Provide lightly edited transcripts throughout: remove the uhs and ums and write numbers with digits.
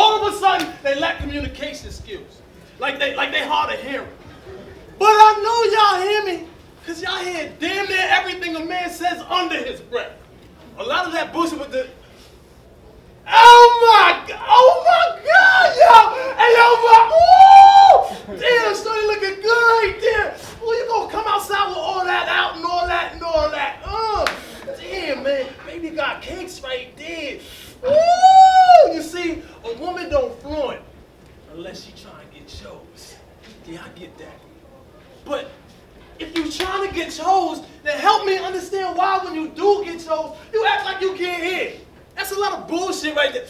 all of a sudden they lack communication skills. Like they hard of hearing. But I know y'all hear me, because y'all hear damn near everything a man says under his breath. A lot of that bullshit with the... Oh my God, yo! Hey, yo, damn, Shorty looking good right there. Well, you gonna come outside with all that out and all that and all that. Damn, man, baby got cakes right there. Woo! You see, a woman don't flaunt unless she trying to get chose. Yeah, I get that. But if you trying to get chose, then help me understand why when you do get chose, you act like you can't hear. That's a lot of bullshit right there.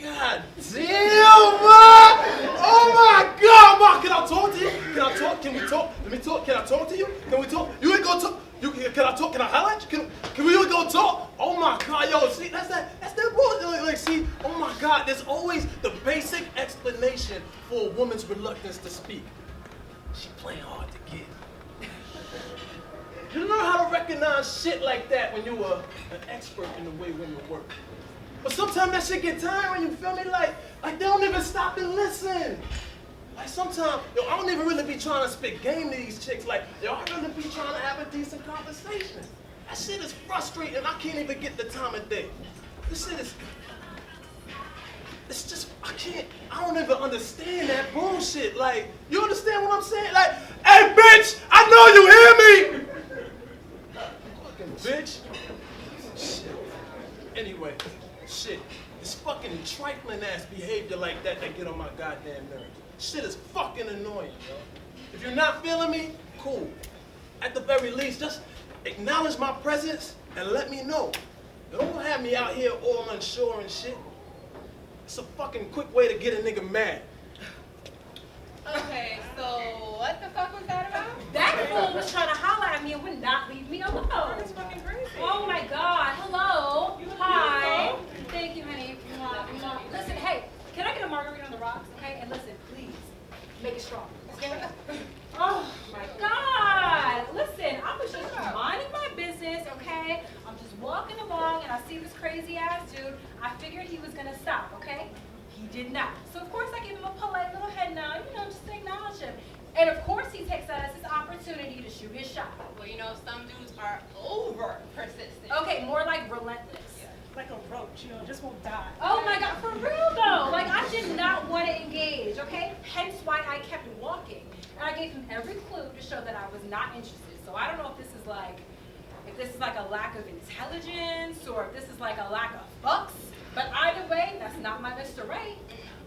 God damn, man! Oh my God, man! Can I talk to you? Can I talk? Can we talk? Let me talk. Can I talk to you? Can we talk? You ain't gonna talk. Can I talk? Can I holler at you? Can we really go talk? Oh my God, yo, see, that's that bullshit. Like, see, oh my God, there's always the basic explanation for a woman's reluctance to speak. She playing hard to get. You learn how to recognize shit like that when you were an expert in the way women work. But sometimes that shit get tiring, you feel me? Like they don't even stop and listen. Like sometimes, yo, I don't even really be trying to spit game to these chicks. Like, yo, I really be trying to have a decent conversation. That shit is frustrating. I can't even get the time of day. This shit is, it's just, I don't even understand that bullshit. Like, you understand what I'm saying? Like, hey, bitch, I know you hear me. Fucking bitch. Shit. Anyway, shit. It's fucking trifling ass behavior like that get on my goddamn nerves. Shit is fucking annoying, yo. If you're not feeling me, cool. At the very least, just acknowledge my presence and let me know. Don't have me out here all unsure and shit. It's a fucking quick way to get a nigga mad. Okay, so what the fuck was that about? That fool was trying to holler at me and would not leave me alone. That's fucking crazy. Oh my God, hello. Hi. beautiful. Thank you, honey. Listen, hey, can I get a margarita on the rocks, okay? And listen, please, make it strong. Oh my God. Listen, I was just minding my business, okay? I'm just walking along and I see this crazy ass dude. I figured he was gonna stop, okay? He did not. So of course I gave him a polite little head nod, just to acknowledge him. And of course he takes that as his opportunity to shoot his shot. Well, some dudes are over persistent. Okay, more like relentless. Like a roach, just won't die. Oh my God, for real though. Like I did not want to engage, okay? Hence why I kept walking. And I gave him every clue to show that I was not interested. So I don't know if this is like a lack of intelligence or if this is like a lack of fucks. But either way, that's not my Mr. Right.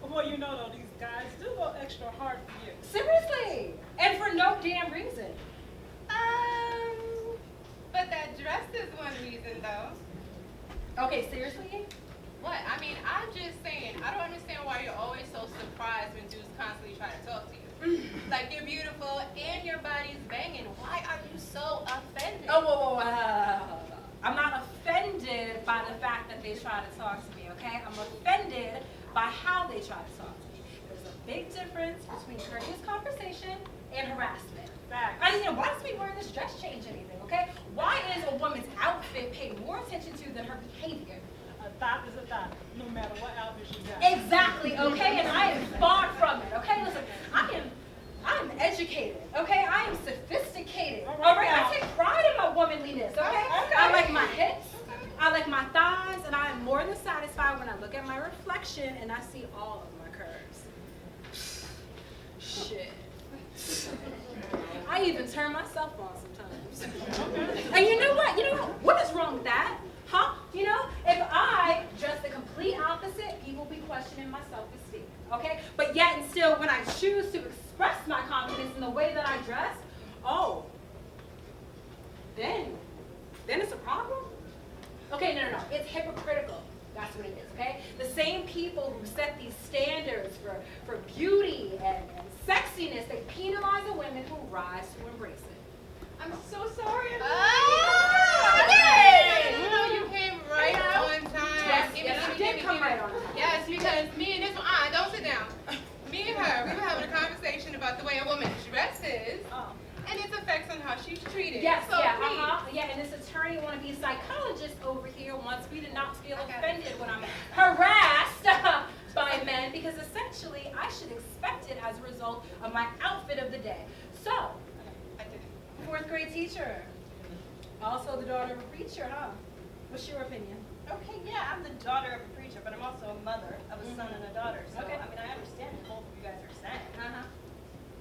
Well, though, these guys do go extra hard for you. Seriously. And for no damn reason. But that dress is one reason, though. Okay, seriously? What? I mean, I'm just saying, I don't understand why you're always so surprised when dudes constantly try to talk to you. Like, you're beautiful and your body's banging. Why are you so offended? Oh, whoa. I'm not offended by the fact that they try to talk to me, okay? I'm offended by how they try to talk to me. There's a big difference between courteous conversation and harassment. Facts. I mean, why does me wearing this dress change anything, okay? Why is a woman's outfit paid more attention to than her behavior? A thought is a thought, no matter what outfit she got. Exactly, okay? And I am far from it, okay? Listen, I'm educated, okay? I am sophisticated, all right? I take pride in my womanliness, okay? I like my hips, I like my thighs, and I am more than satisfied when I look at my reflection and I see all of my curves. Shit. I even turn myself on sometimes. And you know what? What is wrong with that? Huh? If I dress the complete opposite, people will be questioning my self-esteem, okay? But yet and still, when I choose to express my confidence in the way that I dress, then it's a problem? Okay, no. It's hypocritical. That's what it is, okay? The same people who set these standards for beauty and sexiness, they penalize the women who rise to embrace it. I'm so sorry. Hey! You came right on time. Yes, you did come right on time. Yes, because me and this one, don't sit down. Me and her, we were having a conversation about the way a woman dresses and its effects on how she's treated. Yes, so yeah, and this attorney wannabe psychologist over here wants me to not feel offended when I'm harassed by men man because essentially I should expect it as a result of my outfit of the day. So, I did it. 4th grade teacher, also the daughter of a preacher, huh? What's your opinion? Okay, yeah, I'm the daughter of a preacher, but I'm also a mother of a son and a daughter. So, Okay. I mean, I understand what both of you guys are saying. Uh-huh.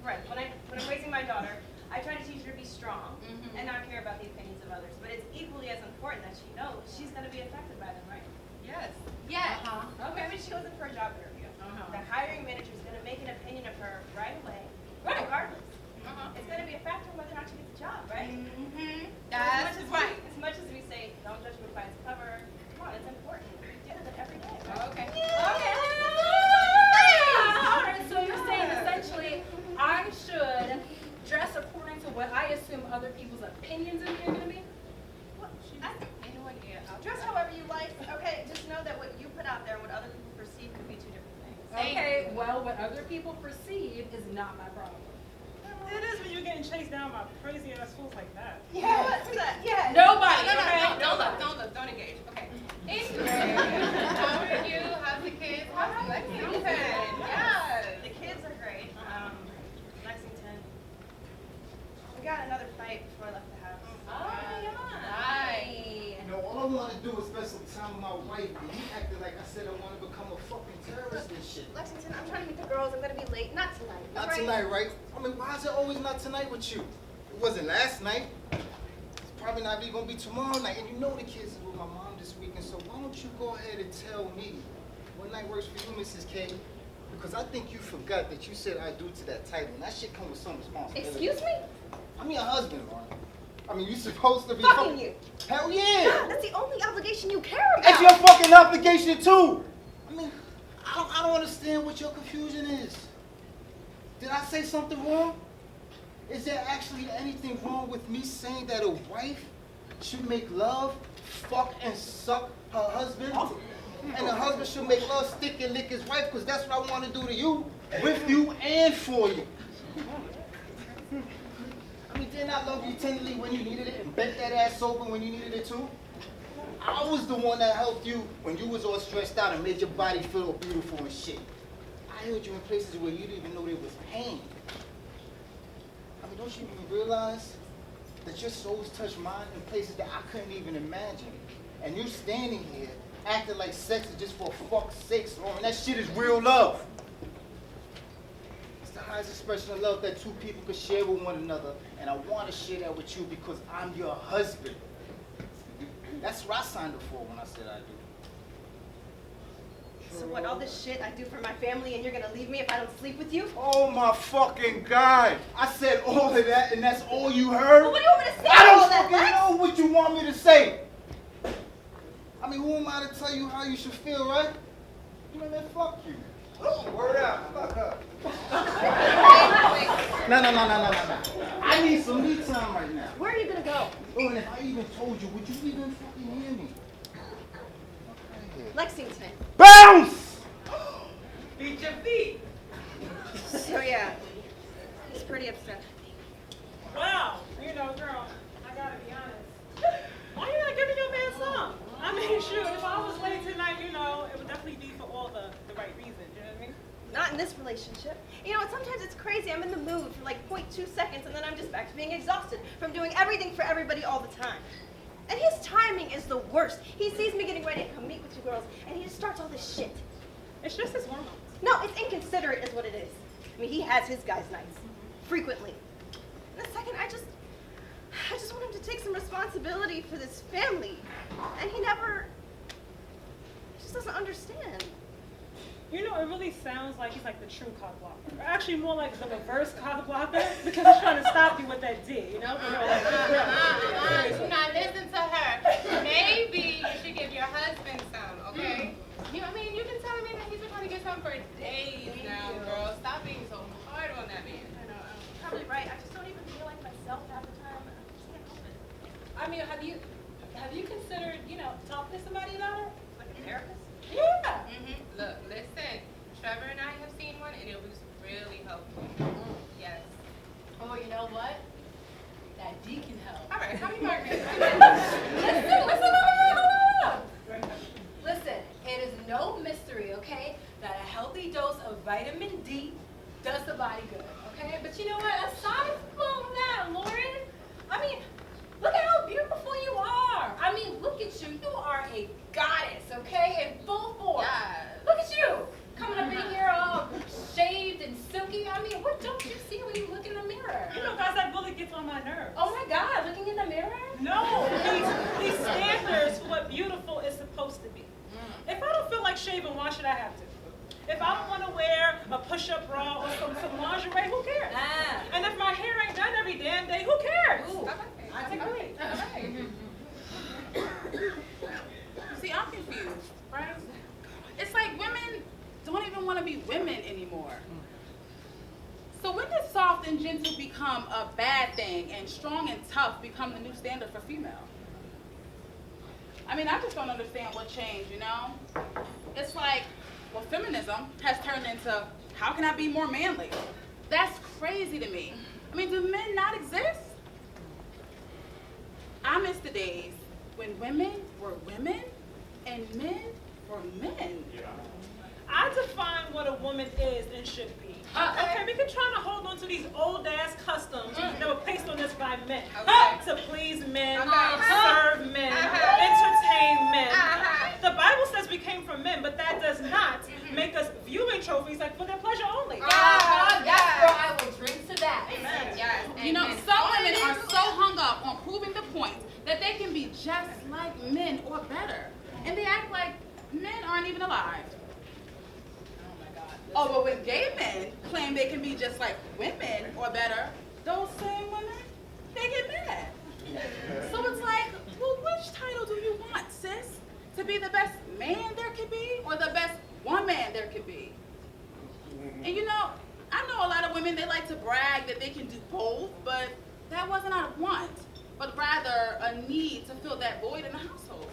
Right, when I'm raising my daughter, I try to teach her to be strong Mhm. and not care about the opinions of others. But it's equally as important that she knows she's going to be affected by them, right? Yes. Yes. Uh-huh. Okay, when she goes in for a job interview, Uh-huh. the hiring manager is going to make an opinion of her right away, Right. regardless. Uh-huh. It's going to be a factor in whether or not she gets the job, right? Mm-hmm. So That's right. As much as we say, don't judge a book by its cover, come on, it's important. We deal with it every day. Right? Okay. Okay. Alright, so you're saying essentially I should dress according to what I assume other people's opinions of me are going to be? You know what? Yeah. I'll Dress however you like, okay? Just know that what you put out there and what other people perceive could be two different things. Okay, well, what other people perceive is not my problem. It is when you're getting chased down by crazy ass fools like that. Yeah, what's that? Yeah. Nobody, No, okay? don't look, don't look, don't engage. Okay. Anyway, how are you? How's the kids? How's Lexington? Yes. The kids are great. Lexington. We got another fight before I left the house. Hi. You know, all I want to do is spend some time with my wife, and you acting like I said I want to become a fucking terrorist and shit. Lexington, I'm trying to meet the girls. I'm gonna be late. Not tonight. Not right? tonight, right? I mean, why is it always not tonight with you? It wasn't last night. It's probably not even gonna be tomorrow night. And you know the kids are with my mom this weekend, so why don't you go ahead and tell me what night works for you, Mrs. K? Because I think you forgot that you said I do to that title, and that shit comes with some responsibility. Excuse me? I'm your husband, Lauren. I mean, you supposed to be Fucking you. Hell yeah! That's the only obligation you care about. It's your fucking obligation too. I mean, I don't understand what your confusion is. Did I say something wrong? Is there actually anything wrong with me saying that a wife should make love, fuck and suck her husband? And the husband should make love, stick and lick his wife, because that's what I want to do to you, with you, and for you. I mean, didn't I love you tenderly when you needed it and bent that ass over when you needed it too? I was the one that helped you when you was all stressed out and made your body feel all beautiful and shit. I healed you in places where you didn't even know there was pain. I mean, don't you even realize that your souls touch mine in places that I couldn't even imagine? And you standing here acting like sex is just for fuck's sake, Lauren. That shit is real love. It's the highest expression of love that two people could share with one another. And I want to share that with you because I'm your husband. That's what I signed up for when I said I do. So what, all this shit I do for my family and you're gonna leave me if I don't sleep with you? Oh my fucking God! I said all of that and that's all you heard? Well, what do you want me to say? I all don't that, fucking Lex? know what you want me to say. I mean, who am I to tell you how you should feel, right? Man, fuck you. Word out. Fuck up. No. I need some me time right now. Where are you gonna go? Oh, and if I even told you, would you even fucking hear me? Lexington. Bounce! Beat your feet. So yeah, he's pretty upset. Wow, you know, girl, I gotta be honest. Why you not giving your man some? I mean, shoot, if I was late tonight, you know, it would definitely be for all the right reasons, you know what I mean? Not in this relationship. You know what, sometimes it's crazy. I'm in the mood for like 0.2 seconds and then I'm just back to being exhausted from doing everything for everybody all the time. And his timing is the worst. He sees me getting ready to come meet with you girls and he just starts all this shit. It's just his hormones. No, it's inconsiderate is what it is. I mean, he has his guys' nights. Frequently. And the second, I just want him to take some responsibility for this family. And he just doesn't understand. You know, it really sounds like he's like the true cock blocker. Or actually more like the reverse cock blocker because he's trying to stop you with that D, you know? Do not listen to her. Maybe you should give your husband some, okay? I mean, you've been telling me that he's been trying to get some for days now, girl. Stop being so hard on that man. I know, I'm probably right. I just don't even feel like myself half the time. I just can't help it. I mean, have you considered, talking to somebody about it? Like a therapist? Yeah. Look, listen. Trevor and I have seen one, and it was really helpful. Yes. Oh, you know what? That D can help. All right, how many markers? Listen, it is no mystery, okay, that a healthy dose of vitamin D does the body good, okay? But you know what? Aside from that, Lauren, I mean, look at how beautiful you are. I mean, look at you. You are a goddess, okay? In full force. Yes. Look at you. Coming up in here all shaved and silky. I mean, what don't you see when you look in the mirror? You know, guys, that really gets on my nerves. Oh my God, looking in the mirror? No, these standards for what beautiful is supposed to be. If I don't feel like shaving, why should I have to? If I don't want to wear a push-up bra or some lingerie, who cares? Ah. And if my hair ain't done every damn day, who cares? Ooh. I agree. See, I'm confused, right? It's like women don't even want to be women anymore. So when did soft and gentle become a bad thing and strong and tough become the new standard for female? I mean, I just don't understand what changed, you know? It's like, well, feminism has turned into, how can I be more manly? That's crazy to me. I mean, do men not exist? I miss the days when women were women and men were men. I define what a woman is and should be. Okay, we can try to hold on to these old ass customs that were placed on us by men to please men, serve men, entertain men. The Bible says we came from men, but that does not make us viewing trophies like for their pleasure only. Yes, girl, I will drink to that. Yes. You know, some women are so hung up on proving the point that they can be just like men or better. And they act like men aren't even alive. Oh, but when gay men claim they can be just like women or better, those same women, they get mad. So it's like, well, which title do you want, sis? To be the best man there could be or the best woman there could be? And you know, I know a lot of women, they like to brag that they can do both, but that wasn't out of want, but rather a need to fill that void in the household.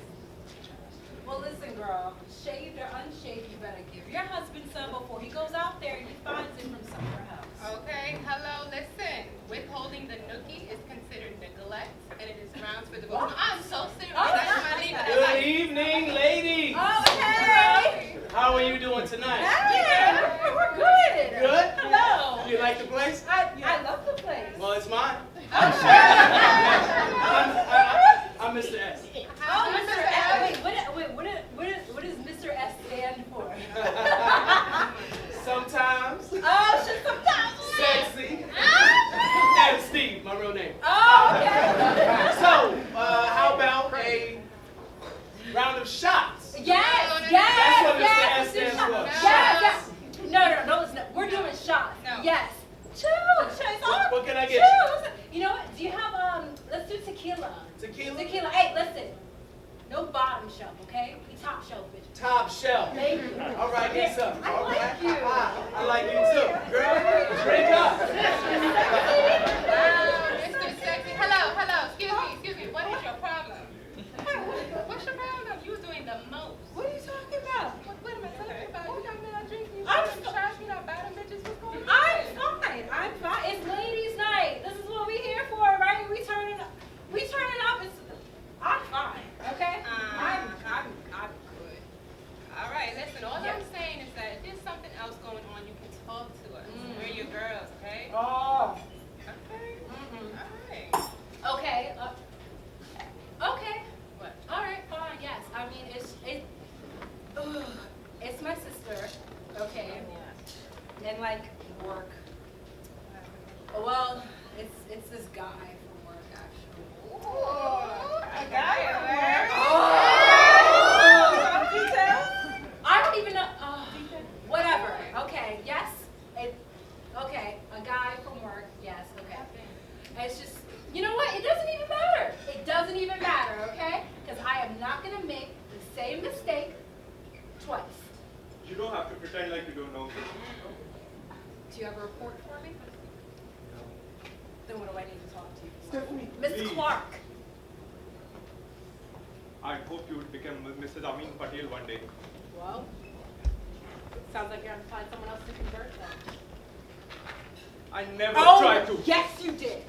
Well, listen, girl, shaved or unshaved, you better give your husband some before he goes out there and he finds it from somewhere else. Okay, hello, listen. Withholding the nookie is considered neglect, and it is grounds for divorce. I'm so serious. That's my legal Good advice. evening, ladies. Oh, hey! How are you doing tonight? Hey, we're good. Good? Hello. You like the place? I love the place. Well, it's mine. I'm Mr. S. Oh, Mr. S. What does Mr. S stand for? Sometimes. Oh, shit, sometimes. Sexy. And Steve, my real name. Oh, okay. So, how about a round of shots? Yes. That's what Mr. S stands for. Yes. No, listen. We're doing shots. No. Yes. Chill. What can I get you? Chill. You know what? Do you have let's do tequila. Tequila? Tequila. Hey, listen. No bottom shelf, okay? We top shelf, bitch. Top shelf. Thank you. All right, get some. I All like right. you. I like you too. Girl, drink up. Wow, Mr. Sexy. Hello. Excuse me. What is your problem? What's your problem? You was doing the most. What are you talking about? What am I talking about? You got me not drinking. I'm You trash me, not bottom bitches. What's going on? I'm fine. It's ladies' night. This is what we here for, right? We turn it up. I'm fine, okay? I'm good. All right, listen. All I'm saying is that if there's something else going on, you can talk to us. We're your girls, okay? Oh. Okay. All right. Okay. Okay. What? All right. Fine. Yes. I mean, it's my sister. Okay. And like work. Well, it's this guy from work actually. A guy at work. I don't even know. Whatever. Okay. Yes. Okay. A guy from work. Yes. Okay. It's just, you know what? It doesn't even matter. It doesn't even matter. Okay? Because I am not gonna make the same mistake twice. You don't have to pretend like you don't know. Do you have a report for me? Then what do I need to talk to you for? Stephanie. Miss Please. Clark. I hope you would become Mrs. Amin Patel one day. Well, sounds like you're going to find someone else to convert then. I never tried to. Yes, you did.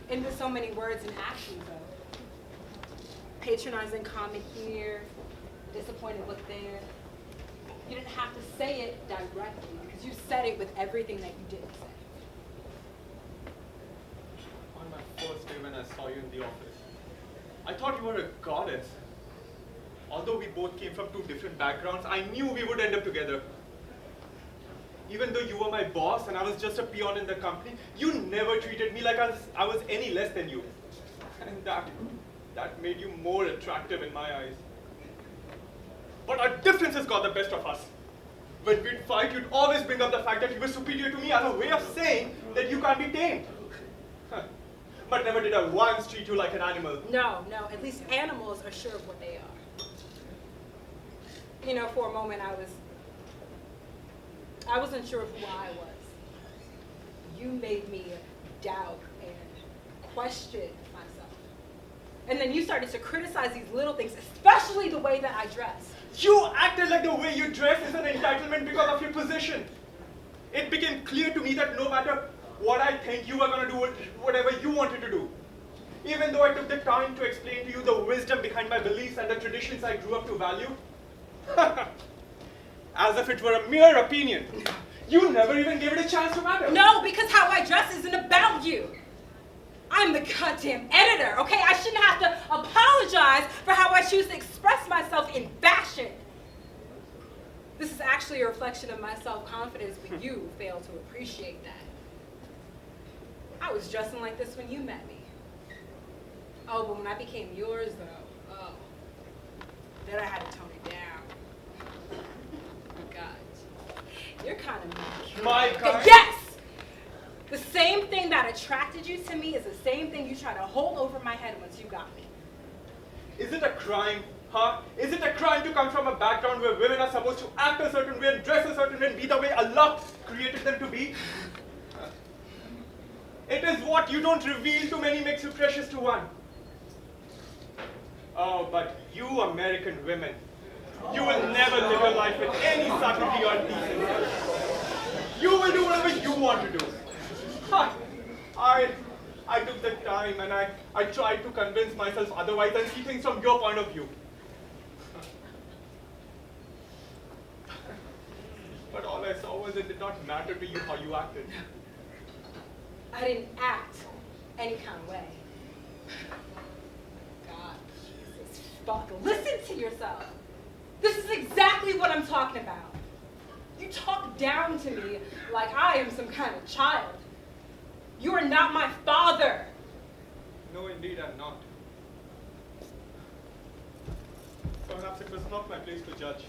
Into so many words and actions, though. Patronizing comment here, disappointed look there. You didn't have to say it directly because you said it with everything that you didn't say. On my first day when I saw you in the office, I thought you were a goddess. Although we both came from two different backgrounds, I knew we would end up together. Even though you were my boss and I was just a peon in the company, you never treated me like I was any less than you. And that made you more attractive in my eyes. But our differences got the best of us. When we'd fight, you'd always bring up the fact that you were superior to me as a way of saying that you can't be tamed. But never did I once treat you like an animal. No, at least animals are sure of what they are. You know, for a moment I wasn't sure of who I was. You made me doubt and question myself. And then you started to criticize these little things, especially the way that I dress. You acted like the way you dress is an entitlement because of your position. It became clear to me that no matter what I think, you were going to do whatever you wanted to do. Even though I took the time to explain to you the wisdom behind my beliefs and the traditions I grew up to value. As if it were a mere opinion. You never even gave it a chance to matter. No, because how I dress isn't about you. I'm the goddamn editor, okay? I shouldn't have to apologize for how I choose to express myself in fashion. This is actually a reflection of my self-confidence, but you fail to appreciate that. I was dressing like this when you met me. Oh, but when I became yours, though, then I had to tone it down. Oh, God. You're kind of mean. My God. Yes! The same thing that attracted you to me is the same thing you try to hold over my head once you got me. Is it a crime, huh? Is it a crime to come from a background where women are supposed to act a certain way and dress a certain way and be the way Allah created them to be? It is what you don't reveal to many makes you precious to one. Oh, but you American women, you will never live your life with any subtlety or decency. You will do whatever you want to do. I took the time and I tried to convince myself otherwise and see things from your point of view. But all I saw was it did not matter to you how you acted. I didn't act any kind of way. God, Jesus, fuck. Listen to yourself. This is exactly what I'm talking about. You talk down to me like I am some kind of child. You are not my father. No, indeed, I'm not. Perhaps it was not my place to judge.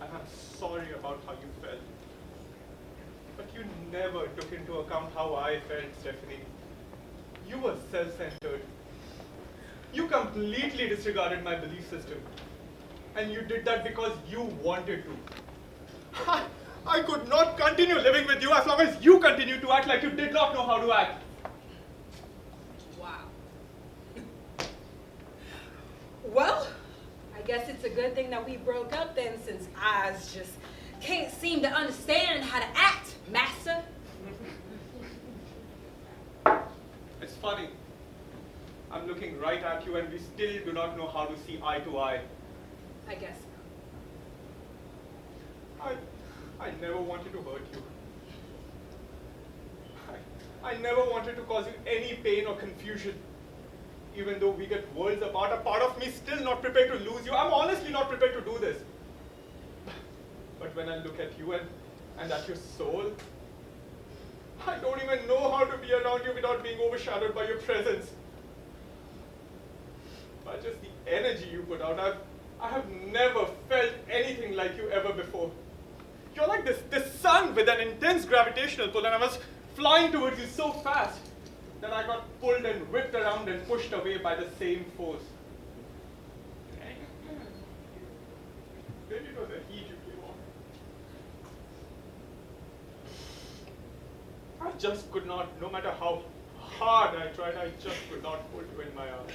And I'm sorry about how you felt. But you never took into account how I felt, Stephanie. You were self-centered. You completely disregarded my belief system. And you did that because you wanted to. I could not continue living with you as long as you continued to act like you did not know how to act. Wow. Well, I guess it's a good thing that we broke up then, since I just can't seem to understand how to act, master. It's funny. I'm looking right at you and we still do not know how to see eye to eye. I guess I never wanted to hurt you. I never wanted to cause you any pain or confusion. Even though we get worlds apart, a part of me still not prepared to lose you. I'm honestly not prepared to do this. But when I look at you and at your soul, I don't even know how to be around you without being overshadowed by your presence. By just the energy you put out, I have never felt anything like you ever before. You're like this sun with an intense gravitational pull, and I was flying towards you so fast that I got pulled and whipped around and pushed away by the same force. Maybe it was the heat you gave off. I just could not, no matter how hard I tried, I just could not put you in my arms.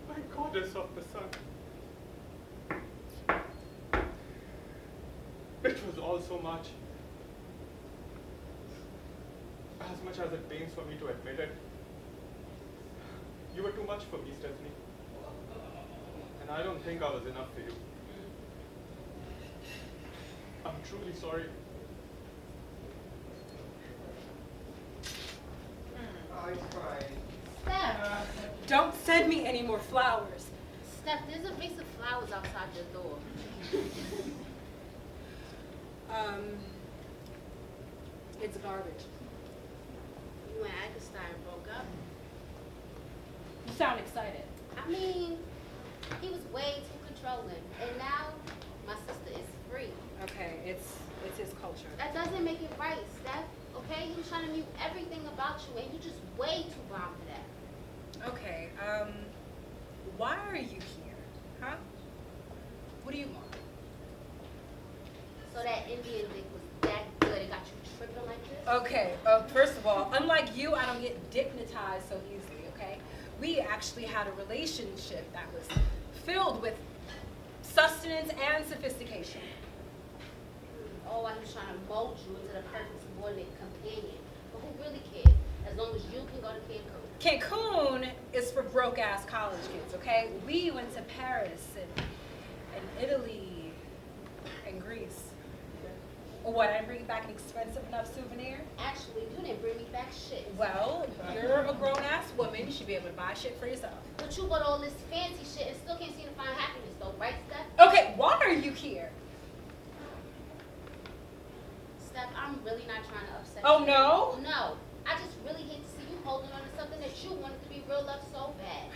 My goddess of the sun. It was all so much. As much as it pains for me to admit it, you were too much for me, Stephanie. I don't think I was enough for you. I'm truly sorry. Oh, he's crying. Steph, Don't send me any more flowers. Steph, there's a vase of flowers outside your door. It's garbage. You and Agasstein broke up. You sound excited. I mean, he was way too controlling. And now, my sister is free. Okay, it's his culture. That doesn't make it right, Steph. Okay? He was trying to mute everything about you, and you just way too bomb for that. Okay, why are you here? Huh? What do you want? So that Indian dick was that good, it got you tripping like this? Okay, first of all, unlike you, I don't get hypnotized so easily, okay? We actually had a relationship that was filled with sustenance and sophistication. Oh, he was trying to mold you into the perfect subordinate companion. But who really cares? As long as you can go to Cancun. Cancun is for broke-ass college kids, okay? We went to Paris and Italy and Greece. What, I didn't bring back an expensive enough souvenir? Actually, you didn't bring me back shit. Well, you're a grown-ass woman. You should be able to buy shit for yourself. But you bought all this fancy shit and still can't seem to find happiness though, right, Steph? Okay, why are you here? Steph, I'm really not trying to upset Oh, you. no? No. I just really hate to see you holding on to something that you wanted to be real love so bad.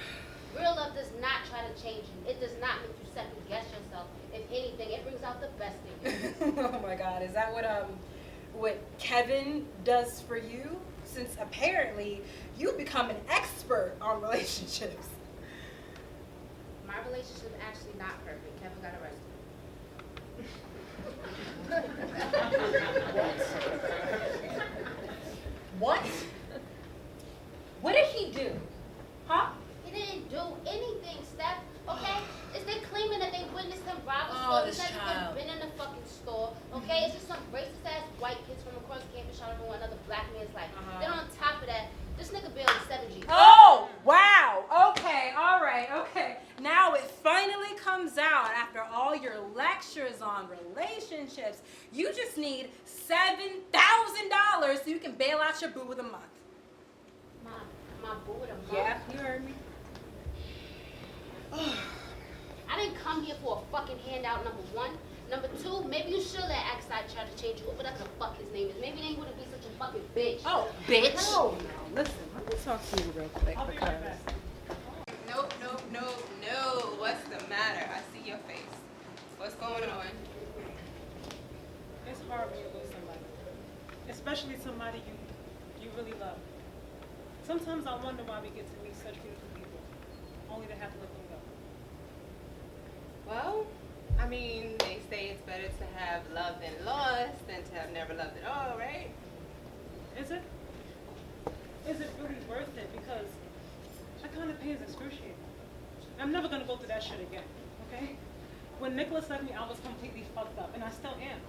Real love does not try to change you. It does not make you second guess yourself. If anything, it brings out the best in you. Oh my God, is that what Kevin does for you? Since apparently you've become an expert on relationships. My relationship is actually not perfect. Kevin got arrested. What? What did he do? Huh? He didn't do anything, Steph. Okay? Is they claiming that they witnessed him rob a Oh, store? this He's not child. even been in the fucking store. Okay? It's just some racist ass white kids from across campus trying to ruin another black man's life. Then on top of that, this nigga barely 7G. Oh, wow. Okay, all right, okay. Now it finally comes out after all your lectures on relationships. You just need $7,000 so you can bail out your boo with a month. My boo with a month. Yeah, you heard me. I didn't come here for a fucking handout, number one. Number two, maybe you should let Agasstein try to change you, or whatever the fuck his name is. Maybe then he wouldn't be such a fucking bitch. Oh, bitch. Oh, no. Listen, let me talk to you real quick I'll be because... right back. Nope. What's the matter? I see your face. What's going on? It's hard when you lose somebody, especially somebody you really love. Sometimes I wonder why we get to meet such beautiful people, only to have to let them go. Well, I mean, they say it's better to have loved and lost than to have never loved at all, right? Is it? Is it really worth it? Because that kind of pain is excruciating. I'm never gonna go through that shit again, okay? When Nicholas left me, I was completely fucked up, and I still am.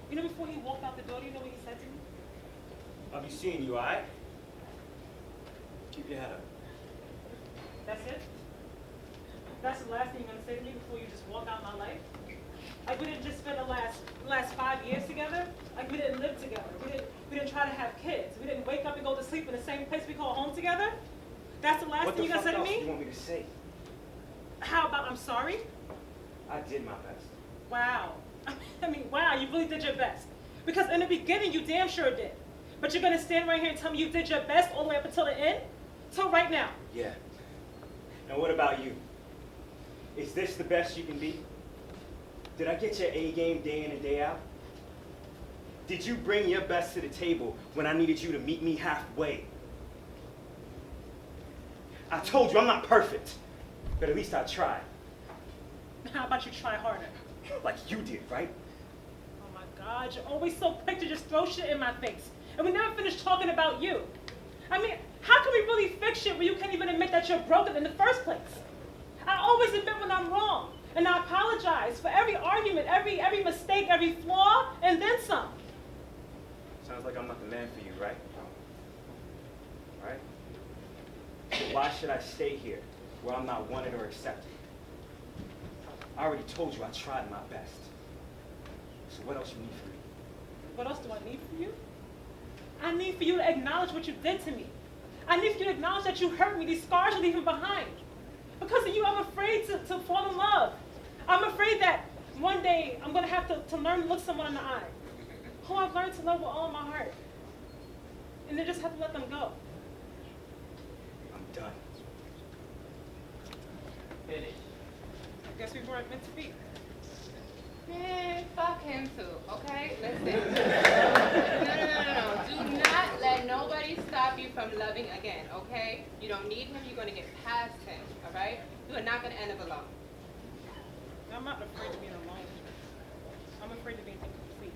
You know, before he walked out the door, do you know what he said to me? I'll be seeing you, alright? Keep your head up. That's it? That's the last thing you're gonna say to me before you just walk out my life? Like we didn't just spend the last 5 years together? Like we didn't live together. We didn't try to have kids. We didn't wake up and go to sleep in the same place we call home together? That's the last thing you're gonna say to What the fuck else do me? you want me to say? How about I'm sorry? I did my best. Wow. I mean, wow, you really did your best. Because in the beginning, you damn sure did. But you're gonna stand right here and tell me you did your best all the way up until the end? Till right now. Yeah. And what about you? Is this the best you can be? Did I get your A game day in and day out? Did you bring your best to the table when I needed you to meet me halfway? I told you I'm not perfect, but at least I tried. How about you try harder? Like you did, right? Oh my God, you're always so quick to just throw shit in my face. And we never finished talking about you. I mean, how can we really fix shit when you can't even admit that you're broken in the first place? I always admit when I'm wrong. And I apologize for every argument, every mistake, every flaw, and then some. Sounds like I'm not the man for you, right? Right? So why should I stay here where I'm not wanted or accepted? I already told you I tried my best. So what else you need from me? What else do I need from you? I need for you to acknowledge what you did to me. I need for you to acknowledge that you hurt me, these scars you're leaving behind. Because of you, I'm afraid to fall in love. I'm afraid that one day I'm going to have to learn to look someone in the eye, who I've learned to love with all my heart. And then just have to let them go. I'm done. I guess we weren't meant to be. Man, fuck him too, okay? Listen. No. Do not let nobody stop you from loving again, okay? You don't need him, you're gonna get past him, all right? You are not gonna end up alone. I'm not afraid of being alone. I'm afraid of being incomplete.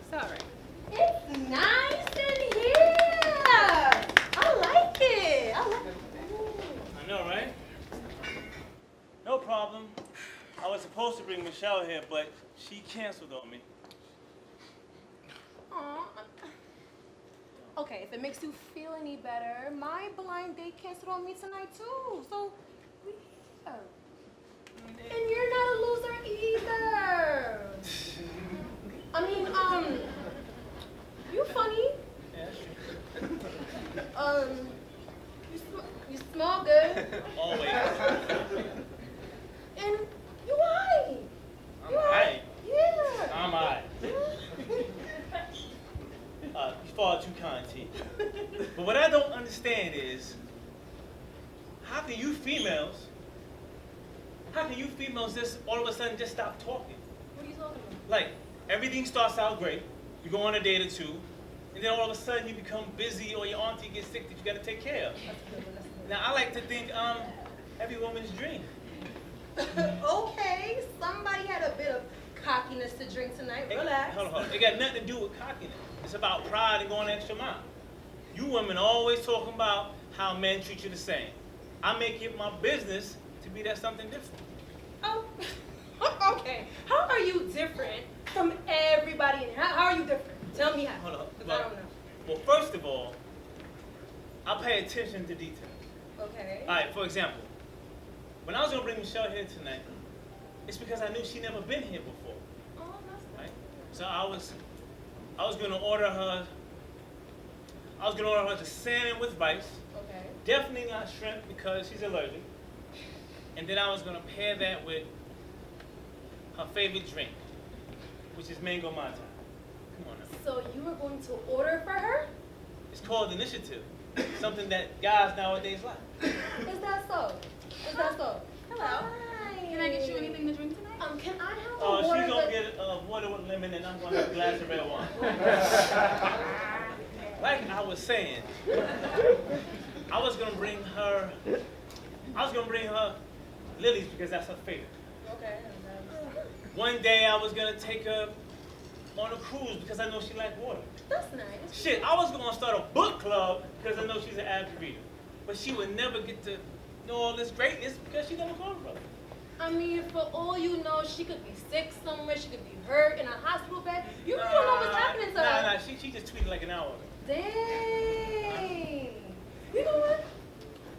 Sorry. It's nice in here. I like it. I know, right? No problem. I was supposed to bring Michelle here, but she canceled on me. Aw. Okay, if it makes you feel any better, my blind date canceled on me tonight too. So we here. And you're not a loser either. I mean, you funny. You smell good. Always. And you alright. I'm alright. Yeah. I'm alright. You far too kind, T. But what I don't understand is, how can you females just all of a sudden just stop talking? What are you talking about? Like, everything starts out great, you go on a date or two, and then all of a sudden you become busy or your auntie gets sick that you gotta take care of. Now, I like to think every woman's dream. Okay, somebody had a bit of cockiness to drink tonight. Relax. Hold on. It got nothing to do with cockiness. It's about pride and going the extra mile. You women always talking about how men treat you the same. I make it my business to be that something different. Oh, okay. How are you different from everybody? How are you different? Tell me how. Hold on. 'Cause I don't know. Well, first of all, I pay attention to details. Okay. All right, for example, when I was gonna bring Michelle here tonight, it's because I knew she never been here before, Oh, that's nice. right? So I was gonna order her the salmon with rice, Okay. definitely not shrimp because she's allergic, and then I was gonna pair that with her favorite drink, which is mango mata. Come on now. So you were going to order for her? It's called initiative, something that guys nowadays like. Is that so? Is that so? Hello. Hi. Can I get you anything to drink tonight? Can I have a Oh, water? she's gonna with- get water with lemon, and I'm gonna have a glass of red wine. Like I was saying, I was gonna bring her lilies because that's her favorite. Okay. One day I was gonna take her on a cruise because I know she likes water. That's nice. Shit, I was gonna start a book club because I know she's an avid reader. But she would never get to know all this greatness because she never gone from it. I mean, for all you know, she could be sick somewhere. She could be hurt in a hospital bed. You really don't know what's happening to her. Nah, she just tweeted like an hour ago. Dang. You know what?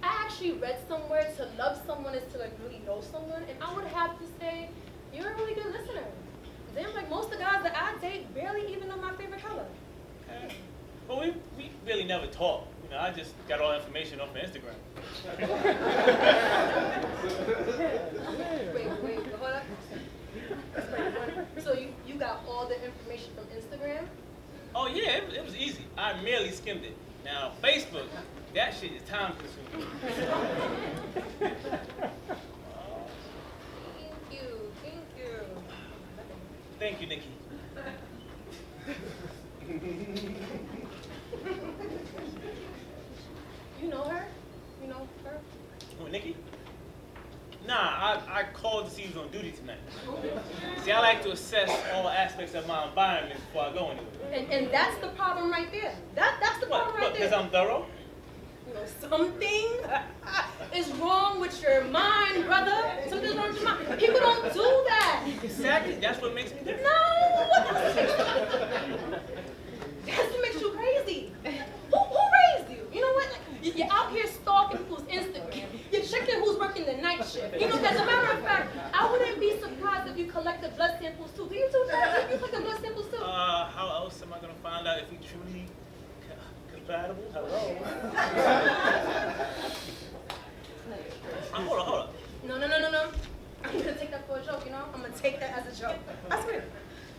I actually read somewhere to love someone is to like really know someone, and I would have to say you're a really good listener. Then like most of the guys that I date barely even know my favorite color. Well, we really never talk. You know, I just got all information off of Instagram. Wait, hold up. So you got all the information from Instagram? Oh yeah, it was easy. I merely skimmed it. Now Facebook, that shit is time consuming. Thank you. Thank you, Nikki. You know her? You know her? Oh, Nikki? Nah, I called to see who's on duty tonight. See, I like to assess all aspects of my environment before I go anywhere. And that's the problem right there. That's the problem right Because there. I'm thorough? You know, something is wrong with your mind, brother. Something's wrong with your mind. People don't do that. Exactly. That's what makes me different. No! That's what makes you crazy. Who raised truly compatible. Hello. Hold on. No. I'm gonna take that for a joke, you know? I'm gonna take that as a joke. I swear.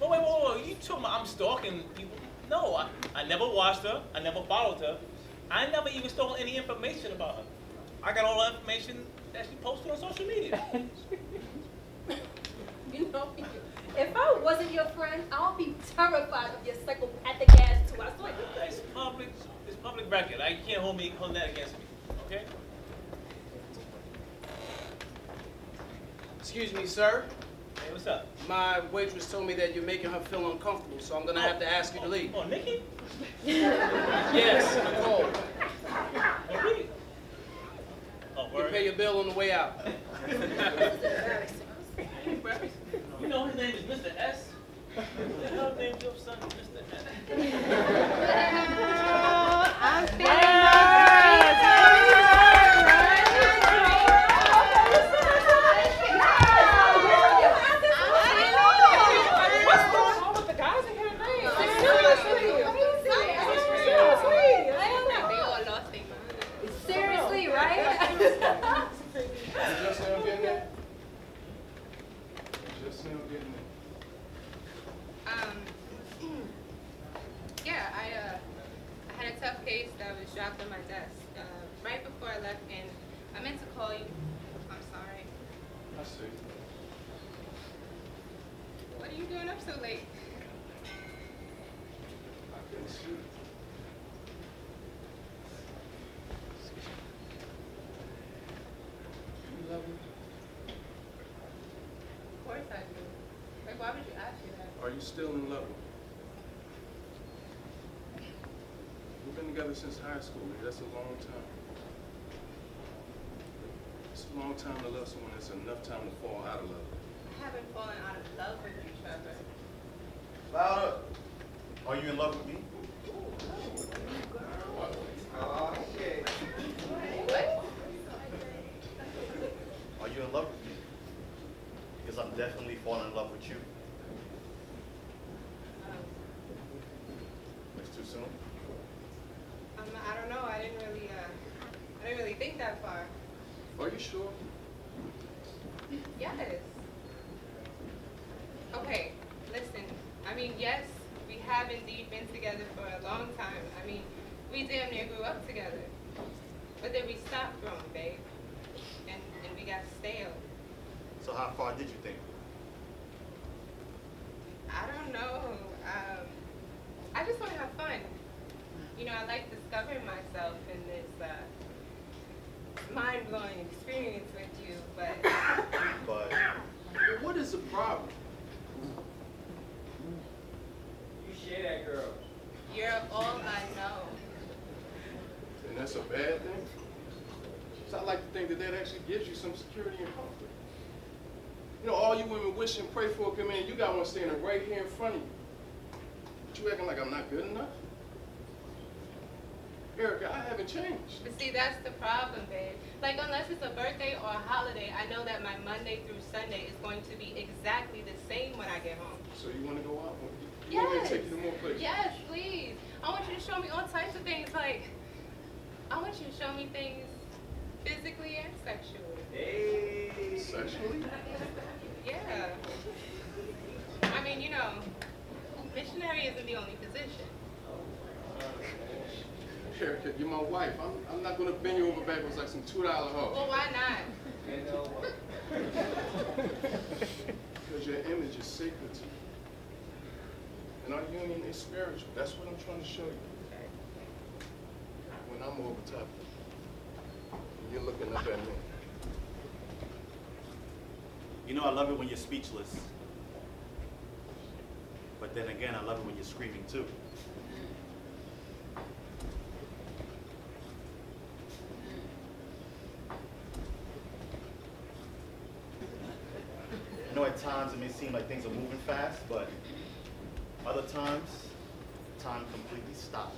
Wait. You talking about I'm stalking people? No, I never watched her. I never followed her. I never even stole any information about her. I got all the information that she posted on social media. You know, if I wasn't your friend, I'll be terrified of your psychopathic ass too. I swear. It's public record. You can't hold that against me. Okay? Excuse me, sir. Hey, what's up? My waitress told me that you're making her feel uncomfortable, so I'm gonna have to ask you to leave. Oh, Nikki? Yes, Nicole. Oh, really? Oh, You word. pay your bill on the way out. You know his name is Mr. S. What the hell named your son Mr. S? I'm feeling nervous. What's going on with the guys in here tonight? They all lost their mind. Seriously, right? Just now getting there? Just now getting there. Yeah, I had a tough case that was dropped on my desk right before I left, and I meant to call you. I'm sorry. I see. What are you doing up so late? I couldn't sleep. You love me? Of course I do. Like, why would you ask me that? Are you still in love with me? We've been together since high school, man. That's a long time. It's a long time to love someone. It's enough time to fall out of love. I haven't fallen out of love with you, Trevor. Louder. Are you in love with me? Oh, shit. What? Are you in love with me? Because I'm definitely falling in love with you. It's too soon. I don't know. I didn't really think that far. Are you sure? Yes. Okay, listen. I mean, yes, we have indeed been together for a long time. I mean, we damn near grew up together. But then we stopped growing, babe. And we got stale. So how far did you think? I don't know. I just want to have fun. You know, I like discovering myself in this mind-blowing experience with you, but But Well, what is the problem? You share that girl. you're all I know. And that's a bad thing? So I like to think that that actually gives you some security and comfort. You know, all you women wish and pray for come in, you got one standing right here in front of you. But you acting like I'm not good enough? Erica, I haven't changed. But see, that's the problem, babe. Like, unless it's a birthday or a holiday, I know that my Monday through Sunday is going to be exactly the same when I get home. So you want to go out? You want me to take you to more places? Yes, please. I want you to show me all types of things. Like, I want you to show me things physically and sexually. Hey. Sexually? Yeah. I mean, you know, missionary isn't the only position. Erica, you're my wife. I'm not going to bend you over backwards like some $2 hoe. Well, why not? Because your image is sacred to you. And our union is spiritual. That's what I'm trying to show you. When I'm over top, and you're looking up at me. you know I love it when you're speechless. But then again, I love it when you're screaming too. I know at times it may seem like things are moving fast, but other times, time completely stops.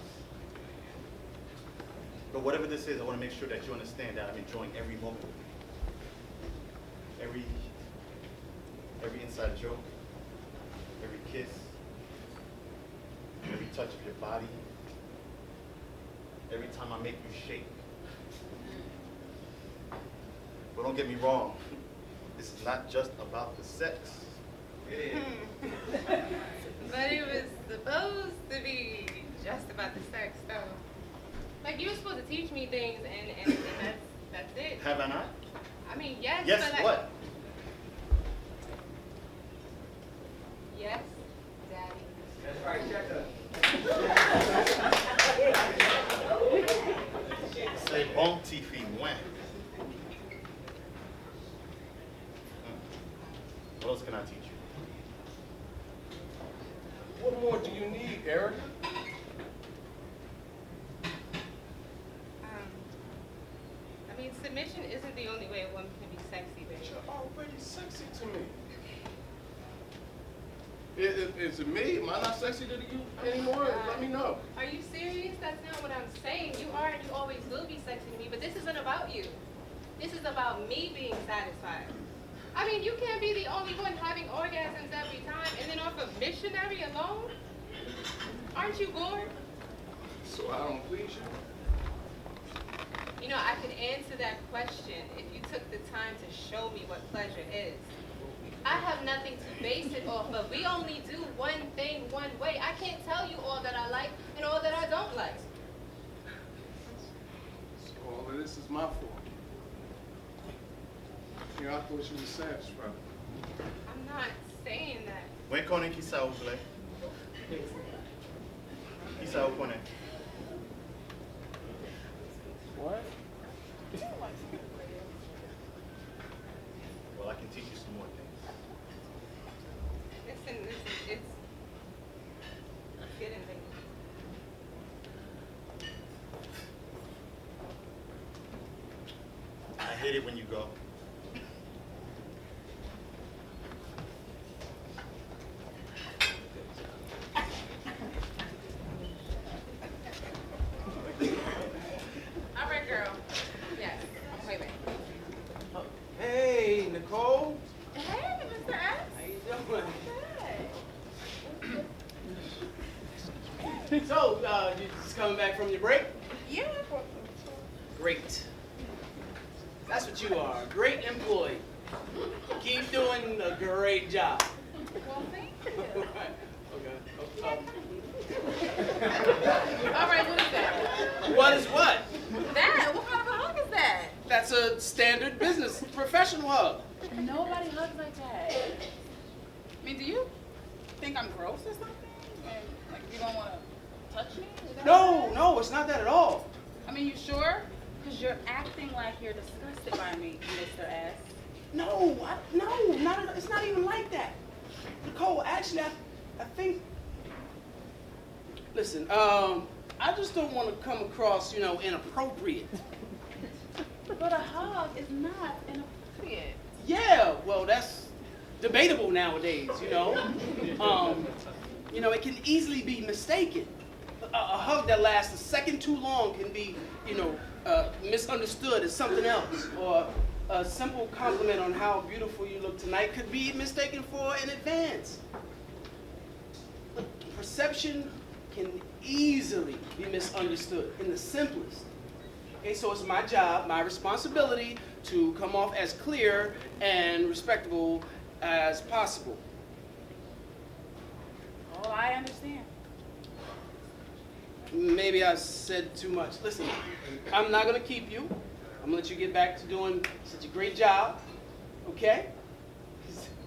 But whatever this is, I want to make sure that you understand that I'm enjoying every moment with you. Every inside joke, every kiss, every touch of your body, every time I make you shake. But don't get me wrong, this is not just about the sex. But it was supposed to be just about the sex, though. Like, you were supposed to teach me things, and that's it. Have I not? I mean, yes, Yes, but like, what? yes, Daddy. That's right, check Say bon tifi when. What else can I teach you? What more do you need, Eric? I mean, submission isn't the only way a woman can be sexy, baby. You're already sexy to me. Is it me? Am I not sexy to you anymore? Let me know. Are you serious? That's not what I'm saying. You are and you always will be sexy to me, but this isn't about you. This is about me being satisfied. I mean, you can't be the only one having orgasms every time and then off of missionary alone. Aren't you bored? So I don't please you? You know, I could answer that question if you took the time to show me what pleasure is. I have nothing to base it off of. We only do one thing one way. I can't tell you all that I like and all that I don't like. So all of this is my fault. Yeah, I thought you were satisfied. I'm not saying that. When konen kisa ou ple? Kisa ou konen? What? Well, I can teach you some more things. Listen, it's getting late. I hate it when you go. All right, girl. Yes. Wait. Hey, Nicole. Hey, Mr. S. How you doing? So, you just coming back from your break? Yeah. Great. That's what you are, a great employee. Keep doing a great job. Well, thank you. Okay. All right, what is that? What is what? That? What kind of a hug is that? That's a standard business professional hug. Nobody hugs like that. I mean, do you think I'm gross or something? And, like, you don't want to touch me? Is that what it is? No, it's not that at all. I mean, you sure? Because you're acting like you're disgusted by me, Mr. S. No, not at, it's not even like that. Nicole, actually, I think. Listen, I just don't want to come across, inappropriate. But a hug is not inappropriate. Yeah, well, that's debatable nowadays, it can easily be mistaken. A hug that lasts a second too long can be, misunderstood as something else. Or a simple compliment on how beautiful you look tonight could be mistaken for an advance. But perception can easily be misunderstood in the simplest. Okay, so it's my job, my responsibility to come off as clear and respectable as possible. Oh, I understand. Maybe I said too much. Listen, I'm not gonna keep you. I'm gonna let you get back to doing such a great job, okay?